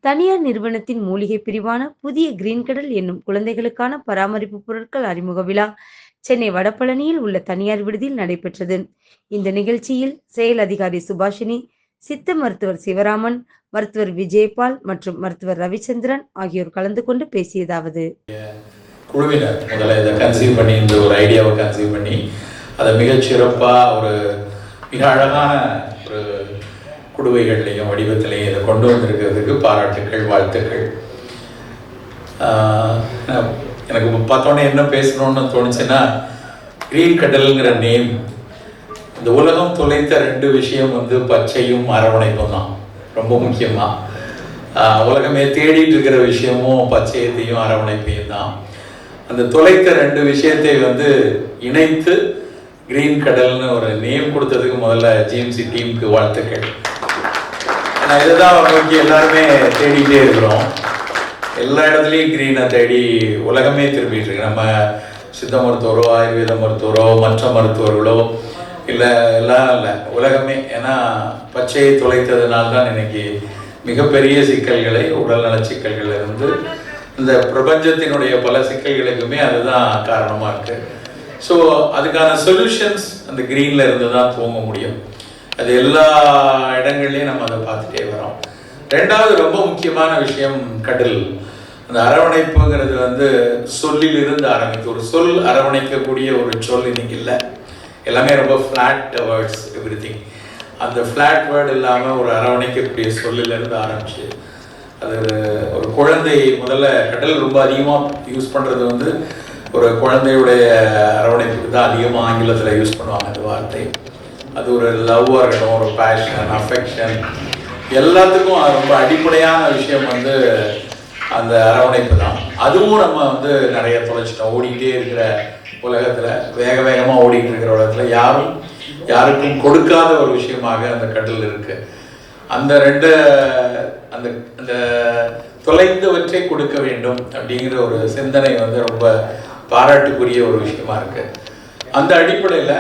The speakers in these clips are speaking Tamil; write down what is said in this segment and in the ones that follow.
தனியார் நிறுவனத்தின் மூலிகை பிரிவான புதிய கிரீன் கடல் என்னும் குழந்தைகளுக்கான பராமரிப்பு பொருட்கள் அறிமுக விழா சென்னை வடபழனியில் உள்ள தனியார் விடுதியில் நடைபெற்றது. இந்த நிகழ்ச்சியில் செயல் அதிகாரி சுபாஷினி, சித்த மருத்துவர் சிவராமன், மருத்துவர் விஜயபால் மற்றும் மருத்துவர் ரவிச்சந்திரன் ஆகியோர் கலந்து கொண்டு பேசியதாவது: குழுவினர் முதல்ல இதை கன்சீவ் பண்ணி, இந்த ஒரு ஐடியாவை கன்சீவ் பண்ணி அதை மிகச்சிறப்பாக ஒரு மிக அழகான ஒரு குடுவைகள்லையும் வடிவத்திலையும் இதை கொண்டு வந்திருக்கிறதுக்கு பாராட்டுக்கள், வாழ்த்துக்கள். எனக்கு பார்த்தோன்னே என்ன பேசணும்னு தோணுச்சுன்னா, கிரீன் கடல்ங்கிற நேம், இந்த உலகம் தொலைத்த ரெண்டு விஷயம் பச்சையும் அரவணைப்பும் தான். ரொம்ப முக்கியமாக உலகமே தேடிட்டு இருக்கிற விஷயமும் பச்சையத்தையும் அரவணைப்பையும் தான். அந்த தொலைத்த ரெண்டு விஷயத்தை இணைத்து கிரீன் கடல்னு ஒரு நேம் கொடுத்ததுக்கு முதல்ல ஜிஎம்சி டீமுக்கு வாழ்த்துக்கள். இதுதான் நோக்கி எல்லாருமே தேடிட்டே இருக்கிறோம். எல்லா இடத்துலையும் கிரீனை தேடி உலகமே திரும்பிட்டு இருக்கு. நம்ம சித்த மருத்துவரோ, ஆயுர்வேத மருத்துவரோ, மற்ற மருத்துவர்களோ இல்லை, எல்லாம் இல்லை, உலகமே. ஏன்னா பச்சையை தொலைத்ததுனால்தான் இன்னைக்கு மிகப்பெரிய சிக்கல்களை, உடல்நல சிக்கல்கள் இருந்து இந்த பிரபஞ்சத்தினுடைய பல சிக்கல்களுக்குமே அதுதான் காரணமாக இருக்குது. ஸோ அதுக்கான சொல்யூஷன்ஸ் அந்த கிரீனில் இருந்து தான் தூங்க முடியும். அது எல்லா இடங்கள்லையும் நம்ம அதை பார்த்துட்டே வரோம். ரெண்டாவது ரொம்ப முக்கியமான விஷயம் கடல். அந்த அரவணைப்புங்கிறது சொல்லிலிருந்து ஆரம்பித்து, ஒரு சொல் அரவணைக்கக்கூடிய ஒரு சொல் இன்னைக்கு இல்லை. எல்லாமே ரொம்ப ஃப்ளாட் வேர்ட்ஸ், எவ்ரி திங். அந்த ஃப்ளாட் வேர்டு இல்லாமல் ஒரு அரவணைக்கக்கூடிய சொல்லிலிருந்து ஆரம்பிச்சு, அது ஒரு குழந்தை முதல்ல கடல் ரொம்ப அதிகமாக யூஸ் பண்ணுறது ஒரு குழந்தையுடைய அரவணைப்புக்கு தான் அதிகமாக ஆங்கிலத்தில் யூஸ் பண்ணுவாங்க அந்த வார்த்தை. அது ஒரு லவ்வாக இருக்கட்டும், ஒரு பேஷன், அஃபெக்ஷன், எல்லாத்துக்கும் ரொம்ப அடிப்படையான விஷயம் அந்த அரவணைப்பு தான். அதுவும் நம்ம நிறைய தொலைச்சிட்டோம். ஓடிக்கிட்டே இருக்கிற உலகத்தில், வேகமாக ஓடிக்கிட்டு இருக்கிற உலகத்தில் யாருக்கும் கொடுக்காத ஒரு விஷயமாக அந்த கடல் இருக்கு. அந்த ரெண்டு அந்த தொலைந்தவற்றை கொடுக்க வேண்டும் அப்படிங்கிற ஒரு சிந்தனை ரொம்ப பாராட்டுக்குரிய ஒரு விஷயமா இருக்கு. அந்த அடிப்படையில்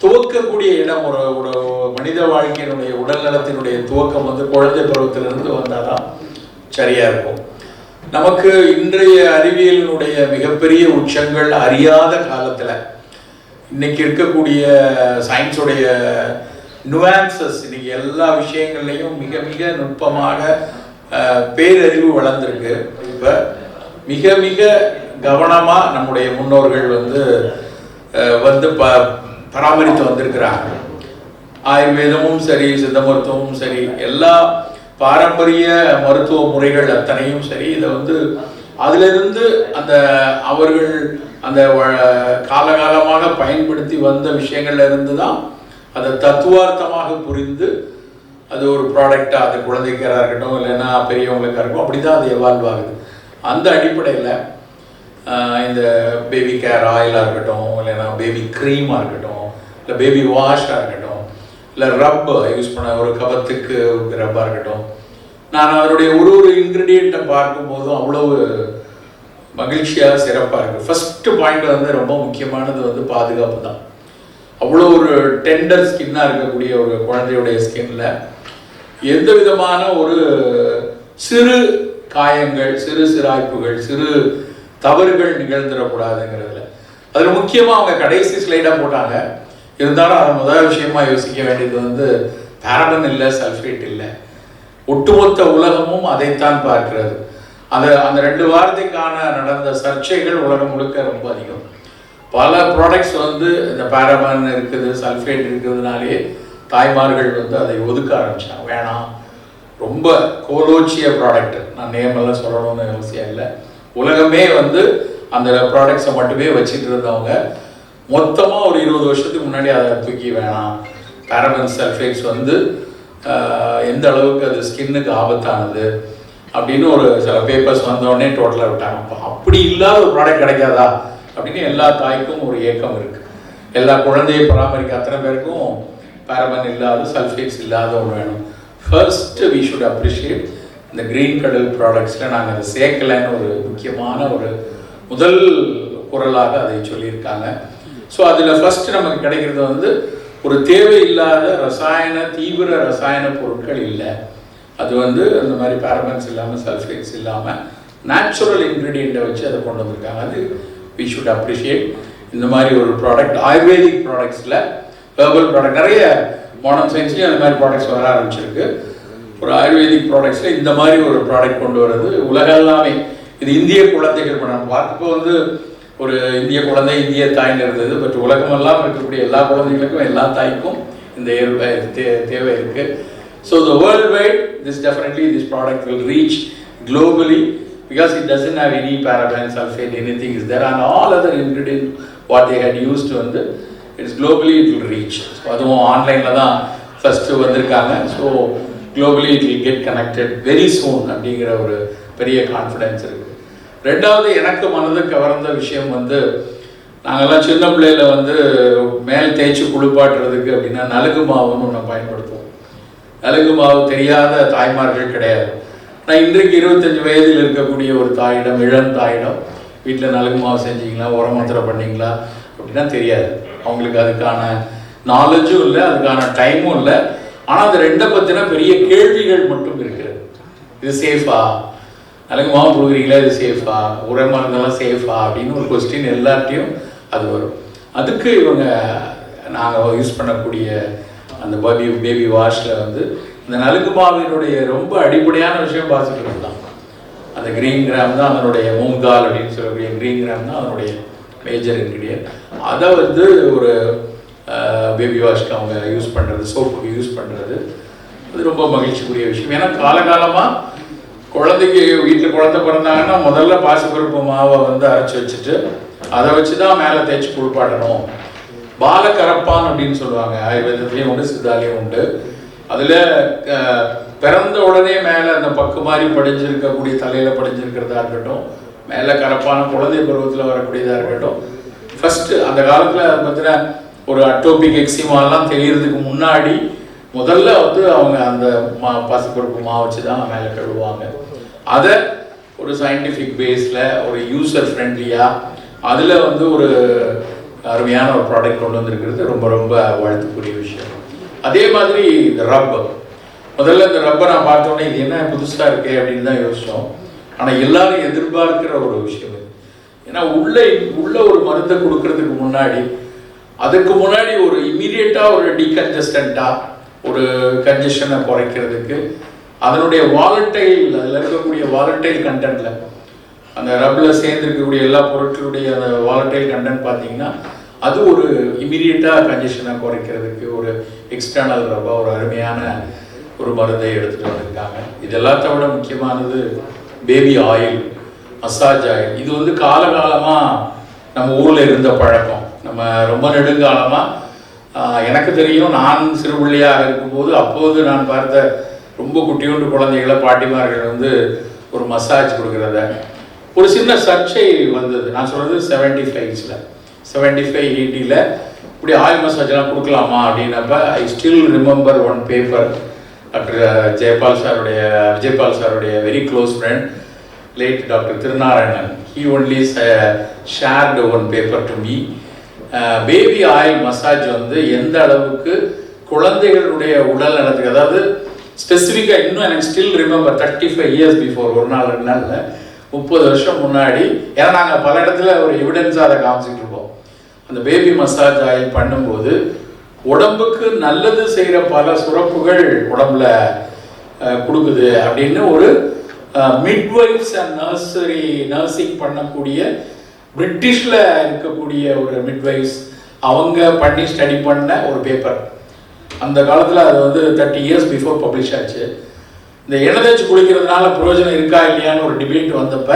துவக்கக்கூடிய இடம், ஒரு மனித வாழ்க்கையினுடைய உடல் நலத்தினுடைய துவக்கம் குழந்தை பருவத்திலிருந்து வந்தாதான் சரியா இருக்கும். நமக்கு இன்றைய அறிவியலினுடைய மிகப்பெரிய உச்சங்கள் அறியாத காலத்தில் இன்னைக்கு இருக்கக்கூடிய சயின்ஸுடைய நுவான்சஸ், இன்னைக்கு எல்லா விஷயங்கள்லையும் மிக மிக நுட்பமாக பேரறிவு வளர்ந்துருக்கு. இப்போ மிக மிக கவனமாக நம்முடைய முன்னோர்கள் பராமரித்து வந்திருக்கிறாங்க. ஆயுர்வேதமும் சரி, சித்த மருத்துவமும் சரி, எல்லா பாரம்பரிய மருத்துவ முறைகள் அத்தனையும் சரி, இதை அதிலிருந்து அவர்கள் அந்த காலகாலமாக பயன்படுத்தி வந்த விஷயங்கள்ல இருந்து தான் அதை தத்துவார்த்தமாக புரிந்து அது ஒரு ப்ராடக்டாக, அது குழந்தைக்காக இருக்கட்டும், இல்லைன்னா பெரியவங்களுக்காக இருக்கும், அப்படி தான் அது எவால்வ் ஆகுது. அந்த அடிப்படையில் இந்த பேபி கேர் ஆயிலாக இருக்கட்டும், இல்லைன்னா பேபி க்ரீமாக இருக்கட்டும், இல்லை பேபி வாஷாக இருக்கட்டும், இல்லை ரப் யூஸ் பண்ண ஒரு கபத்துக்கு ரப்பாக இருக்கட்டும், நான் அதனுடைய ஒரு இன்க்ரீடியண்ட்டை பார்க்கும்போதும் அவ்வளவு மகிழ்ச்சியாக சிறப்பாக இருக்குது. ஃபஸ்ட்டு பாயிண்ட் ரொம்ப முக்கியமானது பாதுகாப்பு தான். அவ்வளோ ஒரு டெண்டர் ஸ்கின்னாக இருக்கக்கூடிய ஒரு குழந்தையுடைய ஸ்கின்ல எந்த விதமான ஒரு சிறு காயங்கள், சிறு சிராய்ப்புகள், சிறு தவறுகள் நிகழ்ந்துடக்கூடாதுங்கிறதுல அதில் முக்கியமாக அவங்க கடைசி ஸ்லைடாக போட்டாங்க. இருந்தாலும் அதை முதல் விஷயமா யோசிக்க வேண்டியது பாரபன் இல்லை, சல்ஃபேட் இல்லை. ஒட்டுமொத்த உலகமும் அதைத்தான் பார்க்கிறது. அந்த ரெண்டு வாரத்துக்கான நடந்த சர்ச்சைகள் உலகம் முழுக்க ரொம்ப அதிகம். பல ப்ராடக்ட்ஸ் இந்த பாரபன் இருக்குது, சல்ஃபேட் இருக்கிறதுனாலே தாய்மார்கள் அதை ஒதுக்க ஆரம்பிச்சாங்க. வேணாம், ரொம்ப கோலோச்சிய ப்ராடக்ட், நான் நேமெல்லாம் சொல்லணும்னு அவசியம் இல்லை. உலகமே அந்த ப்ராடக்ட்ஸை மட்டுமே வச்சுட்டு இருந்தவங்க மொத்தமாக ஒரு 20 வருஷத்துக்கு முன்னாடி அதை தூக்கி வேணாம், பாரபன் சல்ஃபேட்ஸ் எந்த அளவுக்கு அது ஸ்கின்னுக்கு ஆபத்தானது அப்படின்னு ஒரு சில பேப்பர்ஸ் வந்தோடனே டோட்டலாக விட்டாங்க. அப்படி இல்லாத ஒரு ப்ராடக்ட் கிடைக்காதா அப்படின்னு எல்லா தாய்க்கும் ஒரு ஏக்கம் இருக்குது. எல்லா குழந்தையை பராமரிக்க அத்தனை பேருக்கும் பாரபன் இல்லாத, சல்ஃபேட்ஸ் இல்லாத ஒன்று வேணும். ஃபர்ஸ்ட் வி ஷுட் அப்ரிஷியேட் இந்த கிரீன் கடல் ப்ராடக்ட்ஸில் நாங்கள் அதை சேர்க்கலைன்னு ஒரு முக்கியமான ஒரு முதல் குரலாக அதை சொல்லியிருக்காங்க. ஸோ அதில் ஃபஸ்ட்டு நமக்கு கிடைக்கிறது ஒரு தேவையில்லாத தீவிர ரசாயன பொருட்கள் இல்லை. அது வந்து அந்த மாதிரி பேரபன்ஸ் இல்லாமல் சல்ஃபேட்ஸ் இல்லாமல் நேச்சுரல் இன்க்ரீடியண்ட்டை வச்சு அதை கொண்டு வந்திருக்காங்க. அது வி ஷுட் அப்ரிஷியேட். இந்த மாதிரி ஒரு ப்ராடக்ட் ஆயுர்வேதிக் ப்ராடக்ட்ஸில் ஹெர்பல் ப்ராடக்ட் நிறைய மாடர்ன் சயின்ஸ்லேயும் அந்த மாதிரி ப்ராடக்ட்ஸ் வர ஆரம்பிச்சிருக்கு. ஒரு ஆயுர்வேதிக் ப்ராடக்ட்ஸில் இந்த மாதிரி ஒரு ப்ராடக்ட் கொண்டு வர்றது உலகெல்லாமே இது இந்திய குழந்தைகள் பண்ண பார்க்கப்போ வந்து ஒரு இந்திய குழந்தை இந்திய தாய்ன்னு இருந்தது. பட் உலகமெல்லாம் இருக்கக்கூடிய எல்லா குழந்தைகளுக்கும் எல்லா தாய்க்கும் இந்த தேவை இருக்குது. So the world wide this product will reach globally because it doesn't have any paraben, sulfate, anything is there, and all other ingredients what they had used வந்து it's globally it will reach. So அதுவும் ஆன்லைனில் தான் ஃபஸ்ட்டு வந்திருக்காங்க. So globally it will get connected very soon அப்படிங்கிற ஒரு பெரிய கான்ஃபிடென்ஸ் இருக்குது. ரெண்டாவது எனக்கு மனது கவர்ந்த விஷயம் வந்து நாங்கள்லாம் சின்ன பிள்ளையில வந்து மேல் தேய்ச்சி குளிப்பாட்டுறதுக்கு அப்படின்னா நலுங்கு மாவுன்னு ஒன்று பயன்படுத்துவோம். நலுங்கு மாவு தெரியாத தாய்மார்கள் கிடையாது. நான் இன்றைக்கு 25 வயதில் இருக்கக்கூடிய ஒரு தாயிடம், இளம் தாயிடம் வீட்டில் நலுங்கு மாவு செஞ்சீங்களா, உரமாத்திரம் பண்ணீங்களா அப்படின்னா தெரியாது. அவங்களுக்கு அதுக்கான நாலேஜும் இல்லை, அதுக்கான டைமும் இல்லை. ஆனால் அது ரெண்டை பற்றின பெரிய கேள்விகள் மட்டும் இருக்கிறது. இது சேஃபா, நலுங்கு மாவு கொடுக்குறீங்களா, இது சேஃபா, உரம் மருந்தெல்லாம் சேஃபா அப்படின்னு ஒரு கொஸ்டின் எல்லார்ட்டையும் அது வரும். அதுக்கு இவங்க நாங்கள் யூஸ் பண்ணக்கூடிய அந்த பேபி வாஷில் வந்து இந்த நலுங்கு மாவினுடைய ரொம்ப அடிப்படையான விஷயம் பாசிட்டிவ் தான். அந்த க்ரீன் கிராம் தான் அதனுடைய மூங்கால் அப்படின்னு சொல்லக்கூடிய க்ரீன் கிராம் தான் அதனுடைய மேஜர் இன்க்ரீடியன்ட். அதை வந்து ஒரு பேபி வாஷ்க்கு அவங்க யூஸ் பண்ணுறது, சோப்புக்கு யூஸ் பண்ணுறது அது ரொம்ப மகிழ்ச்சிக்குரிய விஷயம். ஏன்னா காலகாலமாக குழந்தைக்கு வீட்டில் குழந்தை பிறந்தாங்கன்னா முதல்ல பாசிப்பருப்பு மாவை வந்து அரைச்சி வச்சுட்டு அதை வச்சு தான் மேலே தேய்ச்சி குளிப்பாட்டணும். பாலகரப்பான் அப்படின்னு சொல்லுவாங்க, ஆயுர்வேதத்துலேயும் உண்டு, சித்தாலையும் உண்டு. அதில் பிறந்த உடனே மேலே அந்த பக்கு மாதிரி படிஞ்சிருக்கக்கூடிய தலையில் படிஞ்சிருக்கிறதா இருக்கட்டும், மேலே கரப்பான குழந்தை பருவத்தில் வரக்கூடியதாக இருக்கட்டும், ஃபஸ்ட்டு அந்த காலத்தில் அதை பற்றின ஒரு அட்டோபிக் எக்ஸிமாலாம் தெரியறதுக்கு முன்னாடி முதல்ல வந்து அவங்க அந்த பாசிப்பருப்பு மாவு வச்சு தான் மேலே கழுவுவாங்க. அதை ஒரு சயின்டிஃபிக் பேஸில் ஒரு யூசர் ஃப்ரெண்ட்லியாக அதில் வந்து ஒரு அருமையான ஒரு ப்ராடக்ட் கொண்டு வந்திருக்கிறது ரொம்ப ரொம்ப வாழ்த்துக்குரிய விஷயம். அதே மாதிரி இந்த ரப்பர், முதல்ல இந்த ரப்பர் நான் பார்த்தோன்னே இது என்ன புதுசாக இருக்கே அப்படின்னு தான் யோசித்தோம். ஆனால் எல்லாரும் எதிர்பார்க்கிற ஒரு விஷயம் இது. ஏன்னா உள்ள ஒரு மருந்தை கொடுக்கறதுக்கு முன்னாடி அதுக்கு முன்னாடி ஒரு இமீடியட்டாக ஒரு டீகன்ஜஸ்டண்ட்டாக ஒரு கன்ஜஷனை குறைக்கிறதுக்கு அதனுடைய வாலட்டைல், அதில் இருக்கக்கூடிய வாலட்டைல் கண்டென்ட்ல அந்த ரப்பில் சேர்ந்துருக்கக்கூடிய எல்லா பொருட்களுடைய அந்த வாலட்டைல் கண்டென்ட் பார்த்தீங்கன்னா அது ஒரு இமீடியட்டாக கன்ஜஷனை குறைக்கிறதுக்கு ஒரு எக்ஸ்டர்னல் ரப்பா ஒரு அருமையான ஒரு மருந்தை எடுத்துகிட்டு வந்திருக்காங்க. இது எல்லாத்த விட முக்கியமானது பேபி ஆயில், மசாஜ் ஆயில். இது வந்து காலகாலமாக நம்ம ஊரில் இருந்த பழக்கம். நம்ம ரொம்ப நெடுங்காலமாக எனக்கு தெரியும், நான் சிறு பிள்ளையாக இருக்கும்போது அப்போது நான் பார்த்த ரொம்ப குட்டியோண்டு குழந்தைகளை பாட்டிமார்கள் வந்து ஒரு மசாஜ் கொடுக்குறத ஒரு சின்ன சர்ச்சை வந்தது. நான் சொல்கிறது 75ஸில் 75-80ல் இப்படி ஆயில் மசாஜ்லாம் கொடுக்கலாமா அப்படின்னப்ப I still remember one paper. Doctor Vijayapal சாருடைய very close friend late doctor Thirunarayanan, he only shared one paper to me. Baby oil massage வந்து எந்த அளவுக்கு குழந்தைகளுடைய உடல் நலத்துக்கு, அதாவது ஸ்பெசிஃபிக்காக இன்னும் எனக்கு ஸ்டில் ரிமெம்பர் 35 years பிஃபோர், ஒரு நாள் 2 நாளில் 30 வருஷம் முன்னாடி, ஏன்னா நாங்கள் பல இடத்துல ஒரு எவிடன்ஸாக அதை காமிச்சிட்டு இருப்போம். அந்த பேபி மசாஜ் ஆயில் பண்ணும்போது உடம்புக்கு நல்லது செய்கிற பல சுரப்புகள் உடம்புல கொடுக்குது அப்படின்னு ஒரு மிட்வைஃப்ஸ் அண்ட் நர்சிங் பண்ணக்கூடிய பிரிட்டிஷில் இருக்கக்கூடிய ஒரு மிட்வைஃப்ஸ் அவங்க பண்ணி ஸ்டடி பண்ண ஒரு பேப்பர். அந்த காலத்தில் அது வந்து 30 years பிஃபோர் பப்ளிஷ் ஆச்சு. இந்த எண்ணெய் தேய்ச்சி குளிக்கிறதுனால பிரயோஜனம் இருக்கா இல்லையான்னு ஒரு டிபேட் வந்தப்ப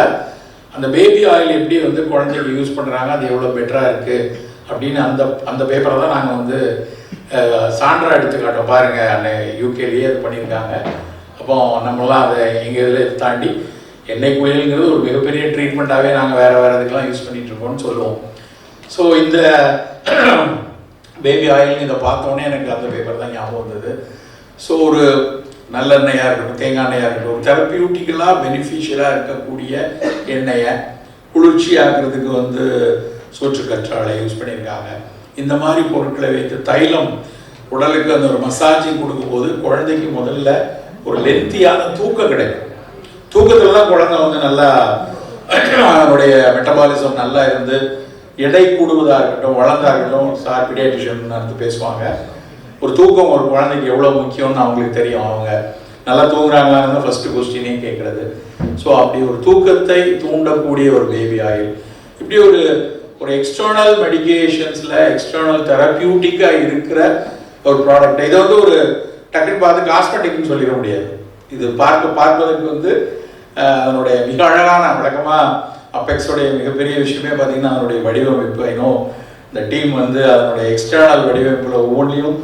அந்த பேபி ஆயில் எப்படி வந்து குழந்தைக்கு யூஸ் பண்ணுறாங்க, அது எவ்வளோ பெட்டராக இருக்குது அப்படின்னு அந்த பேப்பரை தான் நாங்கள் வந்து சான்றாக எடுத்து காட்டோம். பாருங்கள், அந்த யூகேலேயே அது பண்ணியிருக்காங்க. அப்போ நம்மளாம் அதை எங்கள் இதில் தாண்டி எண்ணெய் குளியல்ங்கிறது ஒரு மிகப்பெரிய ட்ரீட்மெண்ட்டாகவே நாங்கள் வேறு இதுக்கெல்லாம் யூஸ் பண்ணிகிட்ருக்கோம்னு சொல்லுவோம். ஸோ இந்த பேபி ஆயில் இதை பார்த்தோன்னே எனக்கு அந்த பேப்பர் தான் ஞாபகம் வந்தது. ஸோ ஒரு நல்லெண்ணெயாக இருக்கட்டும், தேங்காய் எண்ணெயாக இருக்கட்டும், ஒரு தெரப்பியூட்டிக்கலாக பெனிஃபிஷியலாக இருக்கக்கூடிய எண்ணெயை குளிர்ச்சி ஆகிறதுக்கு வந்து சோற்று கற்றாழை யூஸ் பண்ணியிருக்காங்க. இந்த மாதிரி பொருட்களை வைத்து தைலம் உடலுக்கு அந்த ஒரு மசாஜிங் கொடுக்கும்போது குழந்தைக்கு முதல்ல ஒரு லென்த்தியான தூக்கம் கிடைக்கும். தூக்கத்தில் தான் குழந்தை வந்து நல்லா அவனுடைய மெட்டபாலிசம் நல்லா இருந்து எடை கூடுவதாக இருக்கட்டும், வளர்ந்தா இருக்கட்டும். சார் பீடியாட்ரிஷியன் அடுத்து பேசுவாங்க. ஒரு தூக்கம் ஒரு குழந்தைக்கு எவ்வளோ முக்கியம்னு அவங்களுக்கு தெரியும். அவங்க நல்லா தூங்குறாங்களான்னு ஃபர்ஸ்ட் கொஸ்டினே கேட்கறது. ஸோ அப்படி ஒரு தூக்கத்தை தூண்டக்கூடிய ஒரு பேபி ஆயில், இப்படி ஒரு எக்ஸ்டர்னல் மெடிகேஷன்ஸில் எக்ஸ்டர்னல் தெரப்பியூட்டிக்காக இருக்கிற ஒரு ப்ராடக்ட். இதை வந்து ஒரு டக்குன்னு பார்த்து காஸ்மெட்டிக்னு சொல்லிட முடியாது. இது பார்ப்பதற்கு வந்து அதனுடைய மிக அழகான வழக்கமாக அப்பெக்ஸோடைய மிகப்பெரிய விஷயமே பார்த்தீங்கன்னா அதனுடைய வடிவமைப்பு. இன்னும் இந்த டீம் வந்து அதனுடைய எக்ஸ்டர்னல் வடிவமைப்பில் ஒவ்வொன்றிலையும்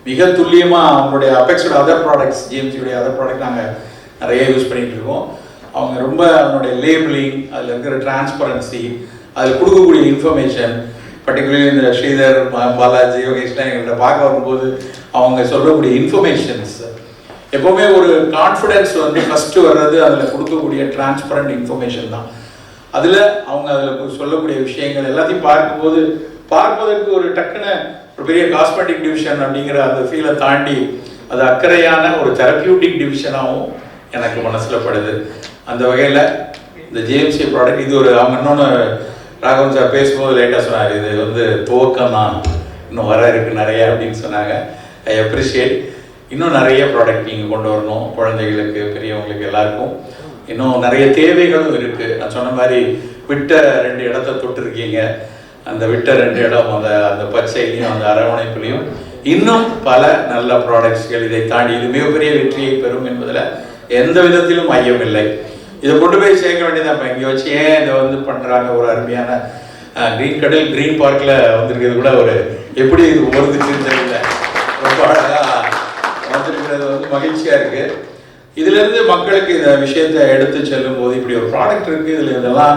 மிக துல்லியமாக அவங்களுடைய அப்பெக்ஸோட அதர் ப்ராடக்ட்ஸ், ஜிஎம்சியோடைய அதர் ப்ராடக்ட் நாங்கள் நிறைய யூஸ் பண்ணிகிட்டு இருக்கோம். அவங்க ரொம்ப அதனுடைய லேபிளிங், அதில் இருக்கிற டிரான்ஸ்பரன்சி, அதில் கொடுக்கக்கூடிய இன்ஃபர்மேஷன், பர்டிகுலர்லி இந்த ஸ்ரீதர், பாலாஜி, யோகேஷ்லாம் எங்கள்கிட்ட பார்க்க வரும்போது அவங்க சொல்லக்கூடிய இன்ஃபர்மேஷன்ஸ் எப்போவுமே ஒரு கான்ஃபிடென்ஸ் வந்து ஃபஸ்ட்டு வர்றது அதில் கொடுக்கக்கூடிய டிரான்ஸ்பரண்ட் இன்ஃபர்மேஷன் தான். அதில் அவங்க அதில் சொல்லக்கூடிய விஷயங்கள் எல்லாத்தையும் பார்க்கும்போது பார்ப்பதற்கு ஒரு டக்குன்னு ஒரு பெரிய காஸ்மெட்டிக் டிவிஷன் அப்படிங்கிற அந்த ஃபீலை தாண்டி அது அக்கறையான ஒரு தெரப்பியூட்டிக் டிவிஷனாகவும் எனக்கு மனசில் படுது. அந்த வகையில் இந்த ஜிஎம்சி ப்ராடக்ட் இது அவங்க இன்னொன்று ராகவன் சார் பேசும்போது லேட்டாக சொன்னார், இது வந்து துவக்கம் தான், இன்னும் வர இருக்குது நிறையா அப்படின்னு சொன்னாங்க. I appreciate. இன்னும் நிறைய ப்ராடக்ட் நீங்கள் கொண்டு வரணும், குழந்தைகளுக்கு, பெரியவங்களுக்கு எல்லாருக்கும். இன்னும் நிறைய தேவைகளும் இருக்குது. நான் சொன்ன மாதிரி விட்ட 2 இடத்த தொட்டிருக்கீங்க. அந்த விட்ட 2 இடம் அந்த பச்சையிலையும் அந்த அரவணைப்புலையும் இன்னும் பல நல்ல ப்ராடக்ட்ஸ்கள் இதை தாண்டி இது மிகப்பெரிய வெற்றியை பெறும் என்பதில் எந்த விதத்திலும் ஐயம் இல்லை. இதை கொண்டு போய் சேர்க்க வேண்டியதான். இப்போ இங்கே வச்சு ஏன் இதை வந்து பண்ணுறாங்க? ஒரு அருமையான கிரீன் கடல் கிரீன் பார்க்கில் வந்திருக்கிறது கூட ஒரு எப்படி இது ஒருதுக்குன்னு தெரியல, ரொம்ப அழகாக வந்திருக்கிறது வந்து மகிழ்ச்சியாக இருக்குது. இதுலேருந்து மக்களுக்கு இந்த விஷயத்தை எடுத்து செல்லும் போது இப்படி ஒரு ப்ராடக்ட் இருக்குது, இதில் இதெல்லாம்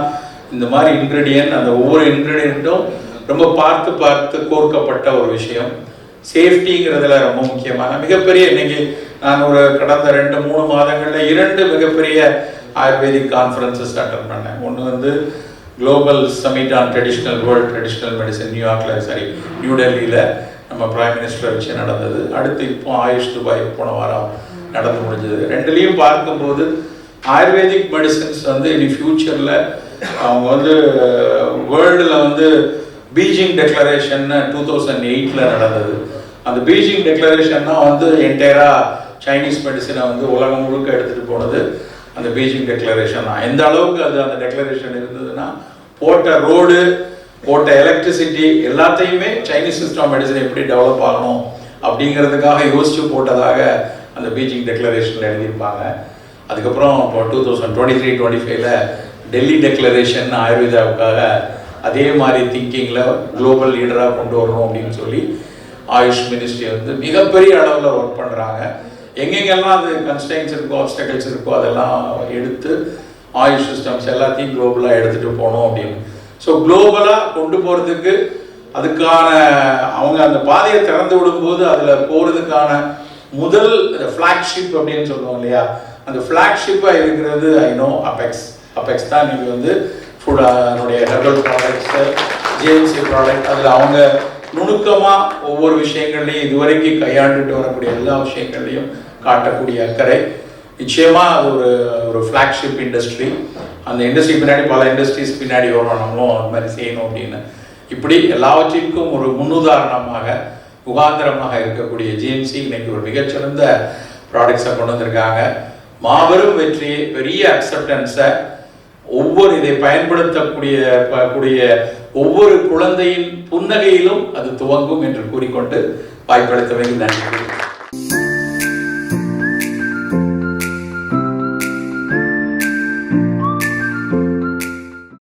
இந்த மாதிரி இன்க்ரீடியன்ட், அந்த ஒவ்வொரு இன்க்ரீடியண்ட்டும் ரொம்ப பார்த்து கோர்க்கப்பட்ட ஒரு விஷயம். சேஃப்டிங்கிறதுல ரொம்ப முக்கியமான மிகப்பெரிய, இன்னைக்கு நான் ஒரு கடந்த 2-3 மாதங்களில் 2 மிகப்பெரிய ஆயுர்வேதிக் கான்ஃபரன்சஸ் அட்டன் பண்ணேன். ஒன்று வந்து global submit on traditional world traditional medicine new டெல்லியில் நம்ம பிரைம் மினிஸ்டரை வச்சு நடந்தது. அடுத்து இப்போ ஆயுஷ் துபாய் போன வாரம் நடந்து முடிஞ்சது. 2லையும் பார்க்கும்போது ஆயுர்வேதிக் மெடிசன்ஸ் வந்து இனி ஃபியூச்சரில் அவங்க வந்து வேர்ல்டில் வந்து பீஜிங் டெக்ளரேஷன் 2008 நடந்தது. அந்த பீஜிங் டெக்ளரேஷன் தான் வந்து என்டையராக சைனீஸ் மெடிசனை வந்து உலகம் முழுக்க எடுத்துகிட்டு போனது அந்த பீஜிங் டெக்ளரேஷன் தான். எந்த அளவுக்கு அந்த டெக்ளரேஷன் இருந்ததுன்னா, போட்ட ரோடு, போட்ட எலக்ட்ரிசிட்டி எல்லாத்தையுமே சைனீஸ் சிஸ்டம் மெடிசன் எப்படி டெவலப் ஆகணும் அப்படிங்கிறதுக்காக யோசிச்சு போட்டதாக அந்த பீஜிங் டெக்ளரேஷனில் எழுதியிருப்பாங்க. அதுக்கப்புறம் இப்போ 2023-25 டெல்லி டெக்ளரேஷன் ஆயுர்வேதாவுக்காக அதே மாதிரி திங்கிங்கில் குளோபல் லீடராக கொண்டு வரணும் அப்படின்னு சொல்லி ஆயுஷ் மினிஸ்ட்ரி வந்து மிகப்பெரிய அளவில் ஒர்க் பண்ணுறாங்க. எங்கெங்கெல்லாம் அது கன்ஸ்ட்ரெயின்ஸ் இருக்கோ, ஆப்ஸ்டக்கிள்ஸ் இருக்கோ, அதெல்லாம் எடுத்து ஆயுஷ் சிஸ்டம்ஸ் எல்லாத்தையும் குளோபலாக எடுத்துகிட்டு போகணும் அப்படின்னு. ஸோ குளோபலாக கொண்டு போகிறதுக்கு அதுக்கான அவங்க அந்த பாதையை திறந்து விடும்போது அதில் போகிறதுக்கான முதல் ஃப்ளாக்ஷிப் அப்படின்னு சொல்லுவோம் இல்லையா, அந்த ஃப்ளாக்ஷிப்பாக இருக்கிறது ஐநோ அப்பெக்ஸ் தான். நீங்கள் வந்து ஃபுட்னுடைய ஹெர்பல் ப்ராடக்ட்ஸு, ஜிஎம்சி ப்ராடக்ட், அதில் அவங்க நுணுக்கமாக ஒவ்வொரு விஷயங்கள்லையும் இதுவரைக்கும் கையாண்டுட்டு வரக்கூடிய எல்லா விஷயங்கள்லையும் காட்டக்கூடிய அக்கறை. நிச்சயமாக அது ஒரு ஃப்ளாக்ஷிப் இண்டஸ்ட்ரி. அந்த இண்டஸ்ட்ரி பின்னாடி பல இண்டஸ்ட்ரீஸ் பின்னாடி வரும், நம்மளும் அது மாதிரி செய்யணும் அப்படின்னு. இப்படி எல்லாவற்றிற்கும் ஒரு முன்னுதாரணமாக முகாந்திரமாக இருக்கக்கூடிய ஜிஎம்சி இன்னைக்கு ஒரு மிகச்சிறந்த ப்ராடக்ட்ஸை கொண்டு வந்திருக்காங்க. மாபெரும் வெற்றியை, பெரிய அக்செப்டன்ஸை, இதை பயன்படுத்தக்கூடிய ஒவ்வொரு குழந்தையின் புன்னகையிலும் அது துவங்கும் என்று கூறிக்கொண்டு வாய்ப்பளித்தமைக்கு நன்றி.